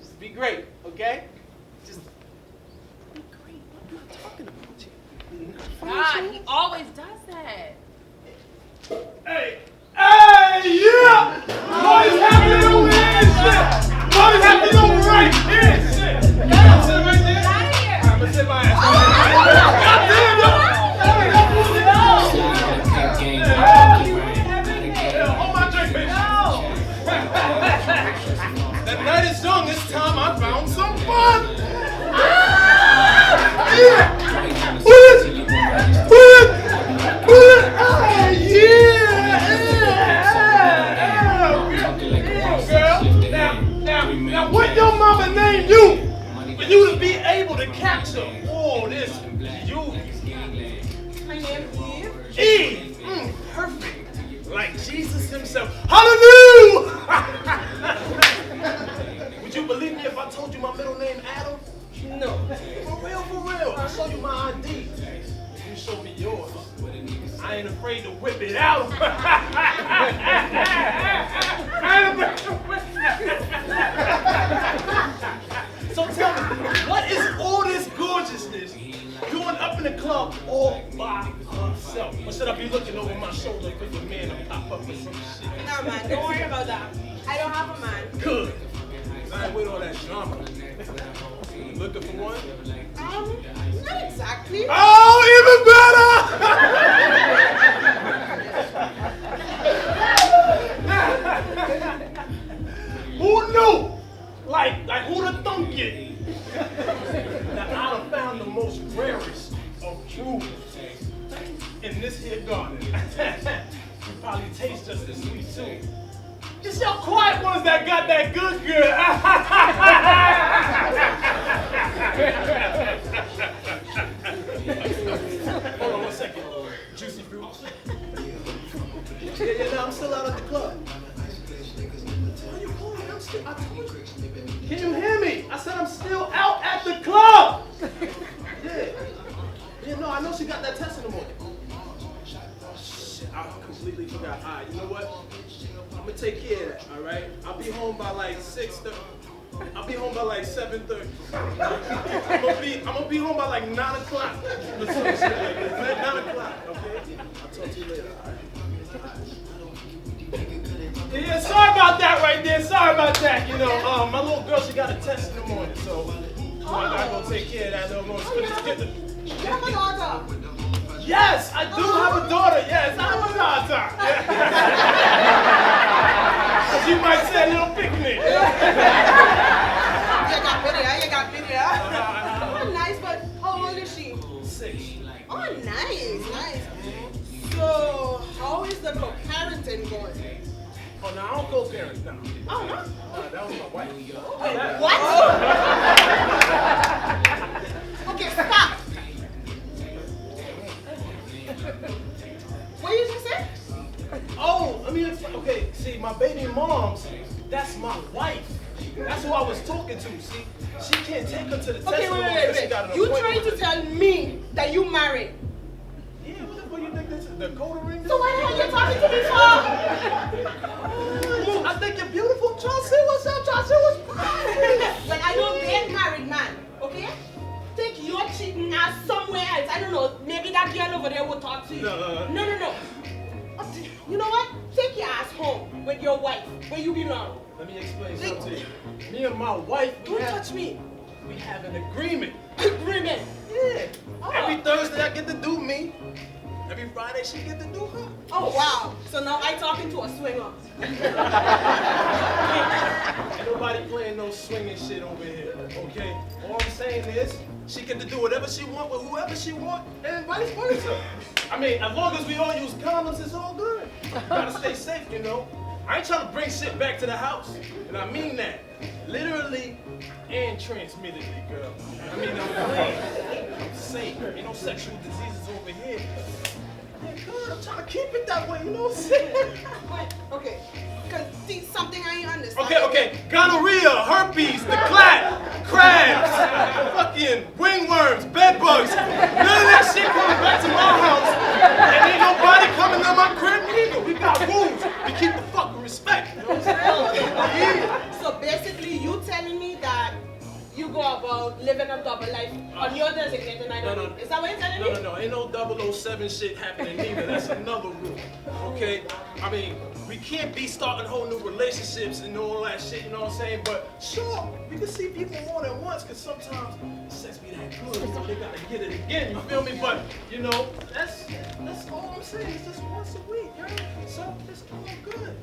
Just be great, okay? Just be great. What am I talking about here? God, he always does that. Hey, yeah! Boys happening over here, shit! Boys happening over right here, shit! I'm sitting right there. Get out of here. I'm gonna sit my ass right there. Hold my drink, bitch. The night is young. This time I found some fun. Yeah! himself. Hallelujah! Would you believe me if I told you my middle name Adam? No. For real. I'll show you my ID. You show me yours. I ain't afraid to whip it out. I ain't afraid to whip it out. So tell me, what is all this gorgeousness doing up in the club all by herself? Or should I be looking over my shoulder for your man to pop up with some shit? No, man, don't worry about that. I don't have a man. Good. 'Cause I ain't with all that drama. You looking for one? Not exactly. Oh, even better! Who knew? Like who'd have thunk it? That I'd have found the most rarest of jewels in this here garden. You probably taste just as sweet too. It's your quiet ones that got that good. Hold on 1 second. Juicy fruit. Yeah, no, I'm still out at the club. Why you calling me? I told you. Can you hear me? I said I'm still out at the club. Yeah, no, I know she got that test in the morning. Shit, I completely forgot. All right, you know what? I'm gonna take care of that, all right? I'll be home by like 6:30. I'll be home by like 7:30. I'm gonna be home by like 9 o'clock. 9 o'clock, okay? I'll talk to you later, all right? Yeah, sorry about that right there. Sorry about that. You know, my little girl, she got a test in the morning, so I gotta go take care of that little morning. You have a daughter? Yes, I do have a daughter. Yes, I have a daughter. As you might say, a little picnic. You got video. Oh, nice, but how old is she? 6. Oh, nice. So, how is the co-parenting going? Oh, no, I don't co-parent, no. Oh, no? That was my wife. What? Okay, stop. What did you just say? Oh, I mean, okay, see, my baby mom's, that's my wife. That's who I was talking to, see? She can't take her to the test. Okay, wait. You trying to tell me that you married? Yeah, what the fuck you think this is? The Dakota ring? So why the hell you talking to me for? I think you're beautiful. Try to see what's up. Try to see what's poppin'. But I don't date married man, okay? Take your cheating ass somewhere else. I don't know. Maybe that girl over there will talk to you. No. You know what? Take your ass home with your wife where you belong. Let me explain something to you. Me and my wife, Don't touch me. We have an agreement. Agreement? Yeah. Oh. Every Thursday I get to do me. Every Friday she get to do her. Oh, wow. So now I talking to a swinger. Ain't nobody playing no swinging shit over here, okay? All I'm saying is, she get to do whatever she want with whoever she want, and vice versa. I mean, as long as we all use condoms, it's all good. Gotta stay safe, you know? I ain't trying to bring shit back to the house, and I mean that. Literally and transmittedly, girl. I mean, I'm clean. I'm safe. Ain't no sexual diseases over here. Yeah, good. I'm trying to keep it that way, you know what I'm saying? Wait, okay. Because see, something I ain't understand. Okay. Gonorrhea, herpes, the clat, crabs, fucking wingworms, bedbugs. None of that shit coming back to my house. And ain't nobody coming to my crib either. We got rules. We keep the fucking respect. You know what I'm saying? Yeah. So basically, you telling me that you go about living a double life on your designated night. No. Is that what you're telling me? No. Ain't no 007 shit happening either. That's another rule. Okay? I mean, we can't be starting whole new relationships and all that shit, you know what I'm saying? But sure, we can see people more than once, because sometimes sex be that good, so they gotta get it again, you feel me? But, you know, that's all I'm saying. It's just once a week, girl. So it's all good.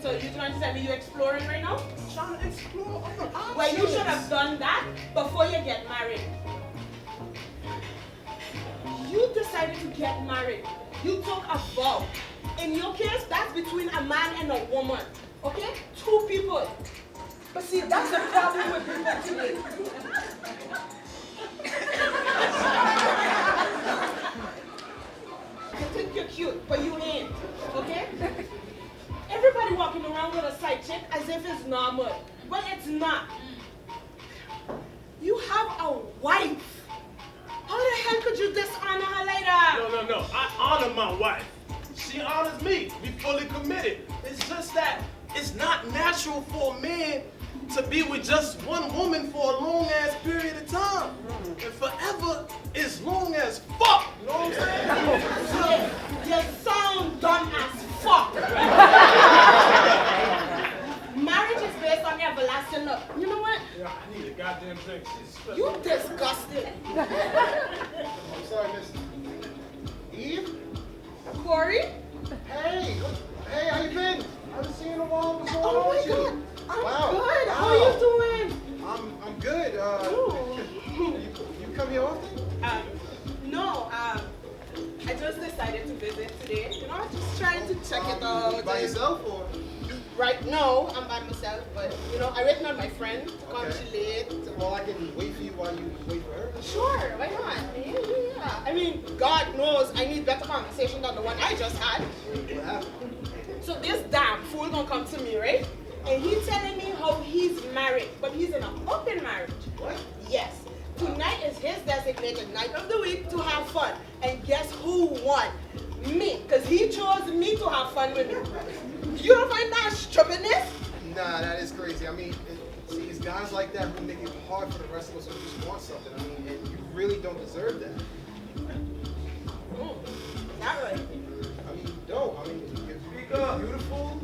So you're trying to tell me you're exploring right now? Trying to explore other options. Well, you should have done that before you get married. You decided to get married. You took a vow. In your case, that's between a man and a woman. Okay? 2 people. But see, that's the problem with people today. You think you're cute, but you ain't, okay? Everybody walking around with a side chick as if it's normal, but it's not. You have a wife. How the hell could you dishonor her like that? No. I honor my wife. She honors me. We fully committed. It's just that it's not natural for a man to be with just one woman for a long ass period of time. And forever is long as fuck. You know what I'm saying? You sound dumb as fuck. Marriage is based on everlasting love. You know what? Yeah, I need a goddamn drink. You disgusting. I'm sorry, Miss Eve? Corey? Hey, how you been? I haven't seen you in a while. What's going Oh on my with God. you? I'm Wow. good. Wow. How are you doing? I'm good. You come here often? No, I just decided to visit today. You know, I'm just trying to check it out. By yourself or? Right now, I'm by myself, but you know, I waiting on my friend to come. Okay. She late. Well, I can wait for you while you wait for her. Sure, why not? Yeah. I mean, God knows I need better conversation than the one I just had. What happened? So this damn fool gonna come to me, right? And he telling me how he's married, but he's in an open marriage. What? Yes. Tonight is his designated night of the week to have fun. And guess who won? Me. Because he chose me to have fun with me. You don't find that stupidness? Nah, that is crazy. I mean, see, it's guys like that who make it hard for the rest of us who just want something. I mean, and you really don't deserve that. Not right. I mean, you don't. I mean, you're beautiful.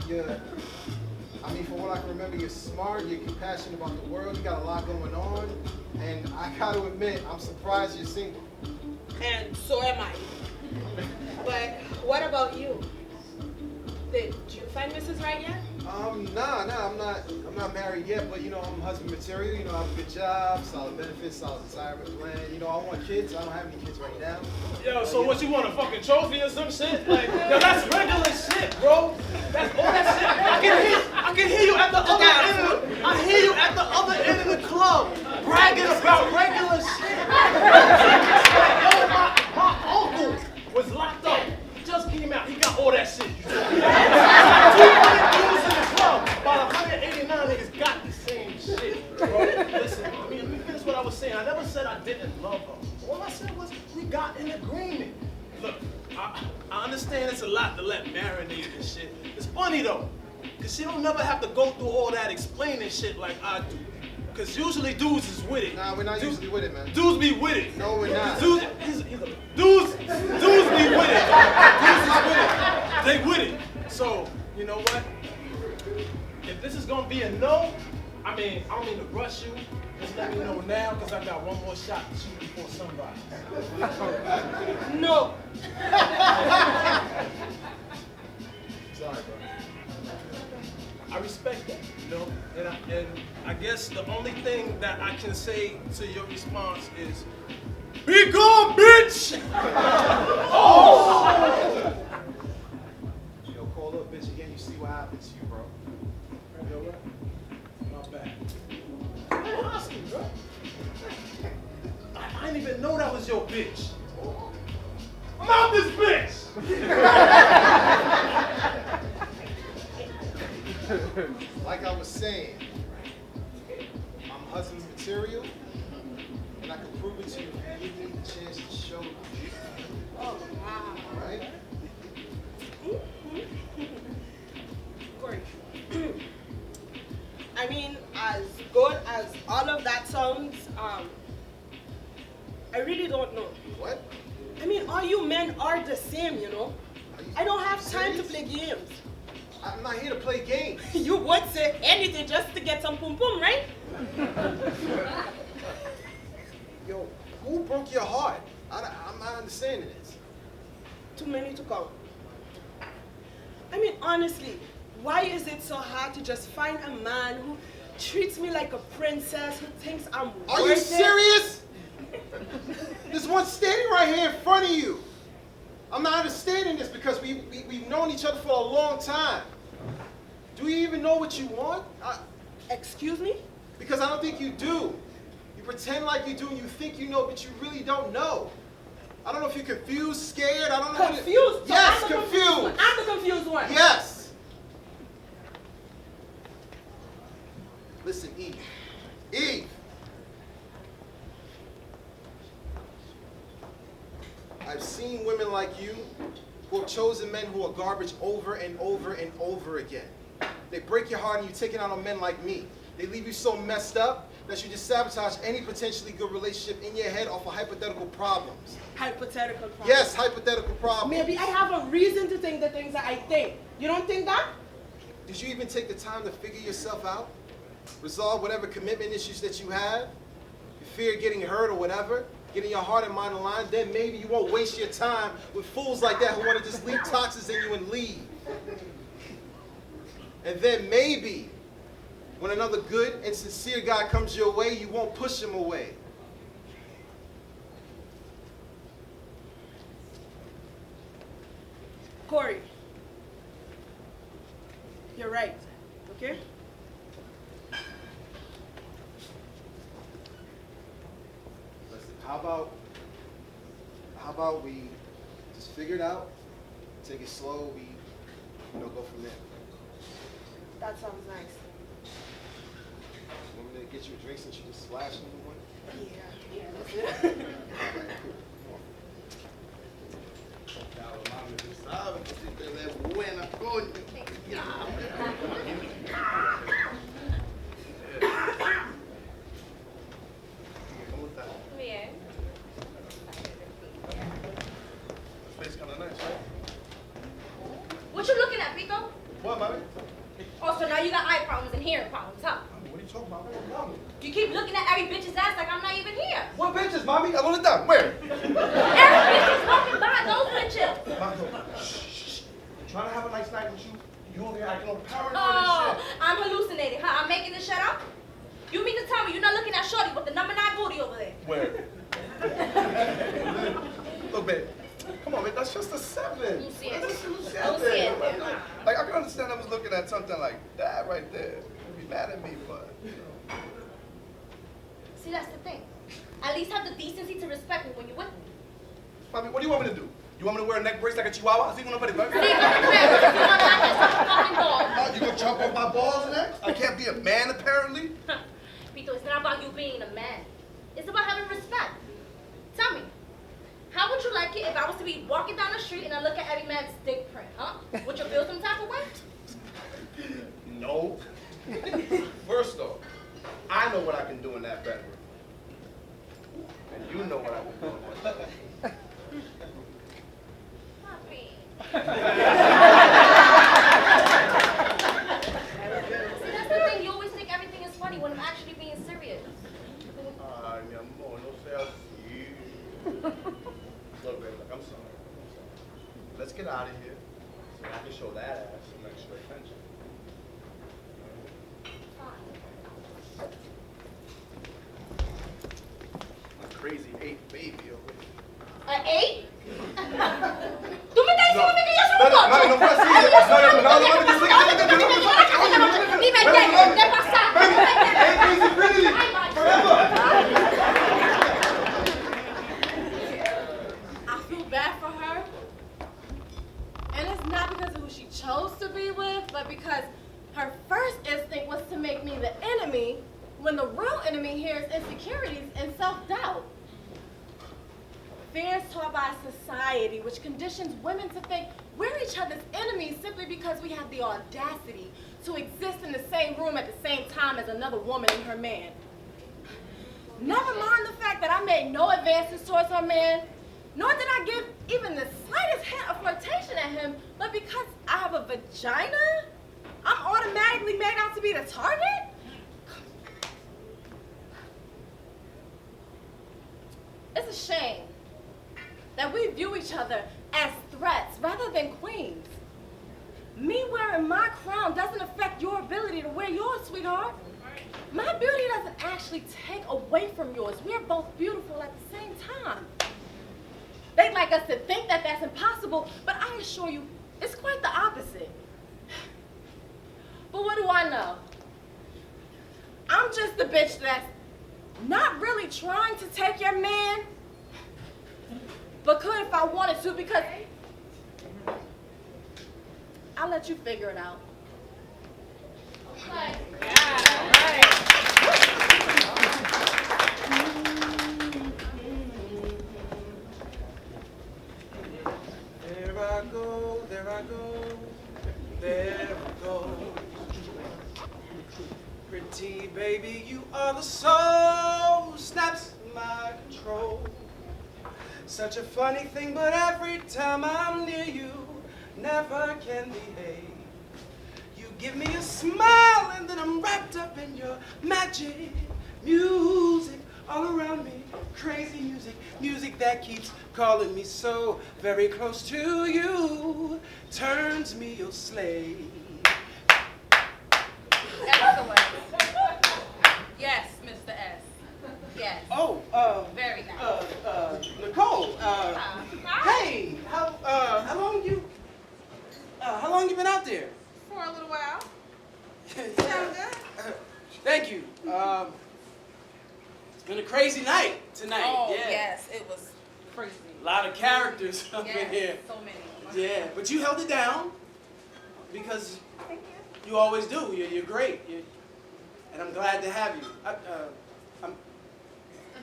I mean, from what I can remember, you're smart. You're compassionate about the world. You got a lot going on. And I got to admit, I'm surprised you're single. And so am I. But what about you? Did you find Mrs. Right yet? Nah, I'm not married yet, but you know, I'm husband material. You know, I have a good job, solid benefits, solid retirement plan. You know, I want kids. I don't have any kids right now. Yo, so what, you want, a fucking trophy or some shit? Like, yo, that's regular shit, bro. That's all that shit. I can hear you at the other end. I hear you at the other end of the club bragging about regular shit. Yo, my uncle was locked up. He just came out. He got all that shit. 200 dudes in the club. About 189 niggas got the same shit, bro. Listen, let me finish what I was saying. I never said I didn't love her. All I said was we got an agreement. Look, I understand it's a lot to let marinate and shit. It's funny though, because she don't never have to go through all that explaining shit like I do. Because usually dudes is with it. Nah, we're not usually with it, man. Dudes be with it. No, we're not. Dudes be with it. Dudes is with it. They with it. So, you know what? If this is gonna be a no, I mean, I don't mean to rush you. Just let me know now, because I got one more shot to shoot before sunrise. No. Sorry, bro. I respect that, you know? And I guess the only thing that I can say to your response is, be gone, bitch! Oh! Yo, call up bitch again, you see what happens to you, bro. You know what? Not bad. I'm asking, bro. I didn't even know that was your bitch. I'm out this bitch! Like I was saying, I'm husband material, and I can prove it to you if you give me the chance to show you. Oh, wow. Right? Corey. I mean, as good as all of that sounds, I really don't know. What? I mean, all you men are the same, you know? I don't have time to serious? play games. I'm not here to play games. You would say anything just to get some pum pum, right? Yo, who broke your heart? I'm not understanding this. Too many to count. I mean, honestly, why is it so hard to just find a man who treats me like a princess, who thinks I'm worth it? Are you serious? There's one standing right here in front of you. I'm not understanding this because we've known each other for a long time. Do you even know what you want? Excuse me? Because I don't think you do. You pretend like you do and you think you know, but you really don't know. I don't know if you're confused, scared, I don't know. Confused? So Yes. who have chosen men who are garbage over and over and over again. They break your heart and you take it out on men like me. They leave you so messed up that you just sabotage any potentially good relationship in your head off of hypothetical problems. Hypothetical problems. Yes, hypothetical problems. Maybe I have a reason to think the things that I think. You don't think that? Did you even take the time to figure yourself out? Resolve whatever commitment issues that you have? You fear getting hurt or whatever? Getting your heart and mind aligned? Then maybe you won't waste your time with fools like that who want to just leave toxins in you and leave. And then maybe when another good and sincere guy comes your way, you won't push him away. Corey, you're right, okay? Listen, how about we just figure it out, take it slow, we go from there. That sounds nice. Want me to get you a drink since you just splashed on the one? Yeah, that's it. Mami, tú sabes que si te ves buena, coño. Ya. ¿Cómo estás? Bien. Face kind of nice, right? What you looking at, Pico? What, mami? Oh, so now you got eye problems and hearing problems, huh? What are you talking about? Mami. You keep looking at every bitch's ass like I'm not even here. What bitches, mami? ¿A dónde están? Where? Every bitch is walking by those bitches. Mami, shh. I'm trying to have a nice night with you. You over here acting all paranoid Oh, and shit. I'm hallucinating, huh? I'm making this shit up? You mean to tell me you're not looking at Shorty with the number 9 booty over there? Where? Look, babe. Come on, man. That's just a 7. You see it. That's just a You 7. see it. Like, I can understand I was looking at something like that right there. You'd be mad at me, but, See, that's the thing. At least have the decency to respect me when you're with me. Mami, what do you want me to do? You want me to wear a neck brace like a chihuahua? Así con nobody, baby? Leave it there. You want to act like some fucking ball. You gonna chop off my balls next? I can't be a man, apparently. Pito, it's not about you being a man. It's about having respect. Tell me, how would you like it if I was to be walking down the street and I look at every man's dick print, huh? Would you feel some type of way? No. First off, I know what I can do in that bedroom. And you know what I can do in that bedroom. See, that's the thing. You always think everything is funny when I'm actually being serious. Ay, mi amor, no sea así. Look, baby, look, I'm sorry. Let's get out of here so I can show that ass some extra attention. A crazy 8 baby over here. ¿A 8? ¿Tú me estás diciendo a mí que yo soy un No, pocho? no fue así. Ni me entiendes, ¿qué pasa? I feel bad for her. And it's not because of who she chose to be with, but because her first instinct was to make me the enemy, when the real enemy here is insecurities and self-doubt. Fear is taught by society, which conditions women to think we're each other's enemies simply because we have the audacity to exist in the same room at the same time as another woman and her man. Never mind the fact that I made no advances towards her man, nor did I give even the slightest hint of flirtation at him, but because I have a vagina, I'm automatically made out to be the target? It's a shame that we view each other as threats rather than queens. Me wearing my crown doesn't affect your ability to wear yours, sweetheart. My beauty doesn't actually take away from yours. We are both beautiful at the same time. They'd like us to think that that's impossible, but I assure you, it's quite the opposite. But what do I know? I'm just the bitch that's not really trying to take your man, but could if I wanted to, because I'll let you figure it out. Okay. I go, there I go, there I go. Pretty baby, you are the soul, snaps my control. Such a funny thing, but every time I'm near you, never can behave. You give me a smile and then I'm wrapped up in your magic. Music all around me, crazy music, music that keeps calling me so very close to you, turns me your slave. Excellent. Yes, Mr. S. Yes. Oh, very nice. Nicole, hey, how long you been out there? For a little while. Sound good? Thank you. It's been a crazy night tonight. Oh, yeah. yes, it was crazy. A lot of characters up Yes, in here. so many. Yeah, but you held it down because you always do. You're great. And I'm glad to have you.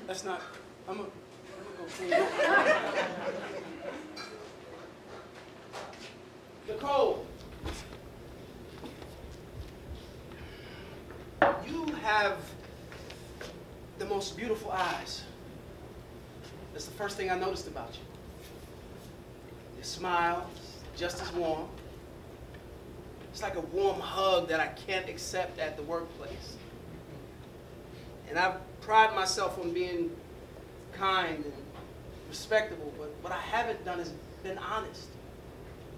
That's not. I'm gonna go clean up. Nicole, you have the most beautiful eyes. That's the first thing I noticed about you. Your smile is just as warm. It's like a warm hug that I can't accept at the workplace. And I pride myself on being kind and respectable, but what I haven't done is been honest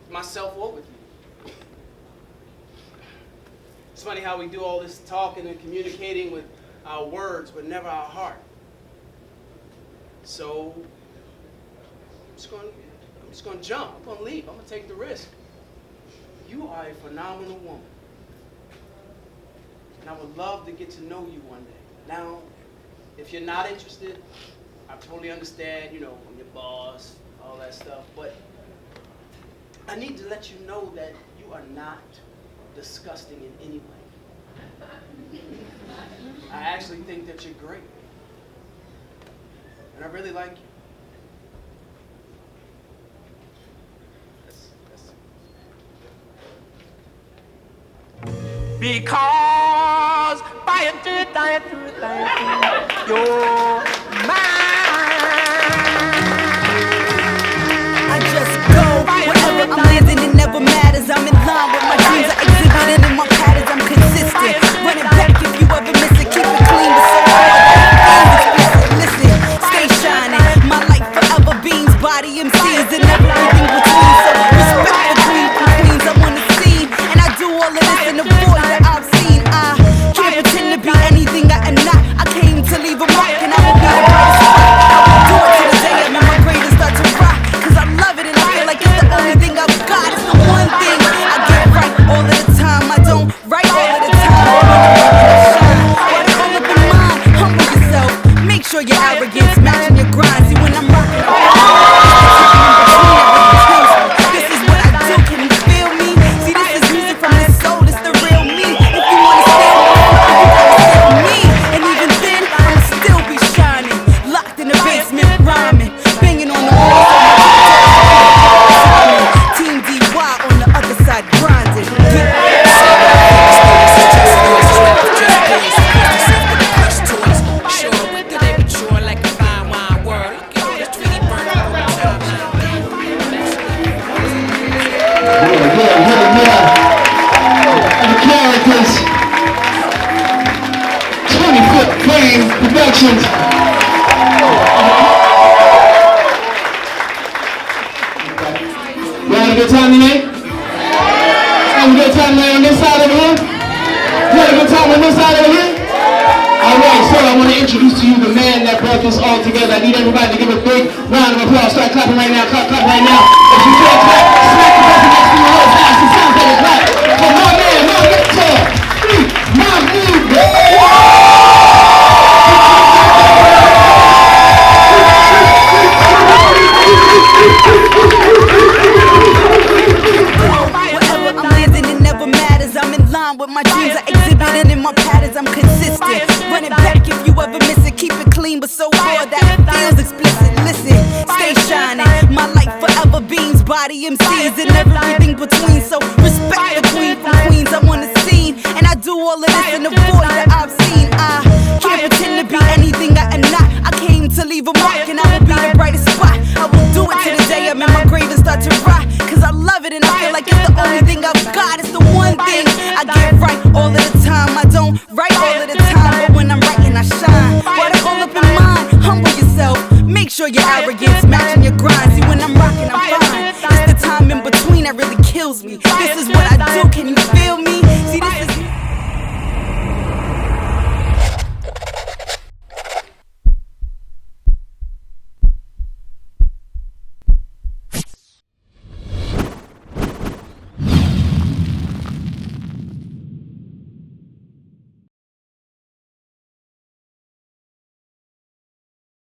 with myself or with you. It's funny how we do all this talking and communicating with our words, but never our heart. So I'm just gonna jump. I'm gonna leave. I'm gonna take the risk. You are a phenomenal woman, and I would love to get to know you one day. Now, if you're not interested, I totally understand. You know, I'm your boss, all that stuff. But I need to let you know that you are not disgusting in any way. I actually think that you're great. And I really like you. Because by a you're mine. I just go wherever I'm living, it never matters. I'm in line with my dreams, I exhibit it in my patterns, I'm consistent. Running back if you ever miss it, keep it clean, but so hard. Listen, stay shining. My life forever beams, body MCs and everything between. So respect the queen from Queens, I'm on the scene, and I do all of this in the voice that I've seen. I can't pretend to be anything I am not. I came to leave a mark, and I will be the brightest spot. I will do it to the day I'm in my grave and start to rock, cause I love it and I feel like it's the only thing I've got. It's the one thing I get right all of the time. I don't write all of the time. Why they all up in mine? Humble yourself. Make sure your arrogance matching your grind. See when I'm rocking this is what I do, can you feel me? See, this is music from the soul, it's the real me. If you wanna stand with me, and even then, I'ma still be shining. Locked in the basement, rhyming, banging on the wall. Team DY on the other side, grinding. Char'Actors 20-foot Flame Productions. You had a good time tonight? Have a good time tonight on this side over here? You had a good time on this side over here? Alright, so I want to introduce to you the man that brought this all together. I need everybody to give a big round of applause. Start clapping right now, clap right now. If you can't clap, smack the person next to you real fast. It sounds like a clap. For my man, my mentor, Shiek Mahmud-Bey. Wherever I'm living, it never matters. I'm in line with my dreams, I exhibit it in my patterns, I'm consistent. Running back if you ever miss it, keep it clean, but so hard that it feels explicit. Listen, stay shining. My life forever beams by body MCs and everything between. So respect the queen from Queens, I'm on the scene. And I do all of this in the void that I've seen. I can't pretend to be anything I am not. I came to leave a mark and I will be the brightest spot. I will do it to the day I'm in my grave and start to rot. Cause I love it and I feel like it's the only thing I've got. It's the one thing I get right all of the time. I don't write all of the time, but when I'm writing I shine. Water all up in mine, humble yourself. Make sure your arrogance matching your grind. See, when I'm rocking, I'm fine. It's the time in between that really kills me. This is what I do, can you feel me? See, this is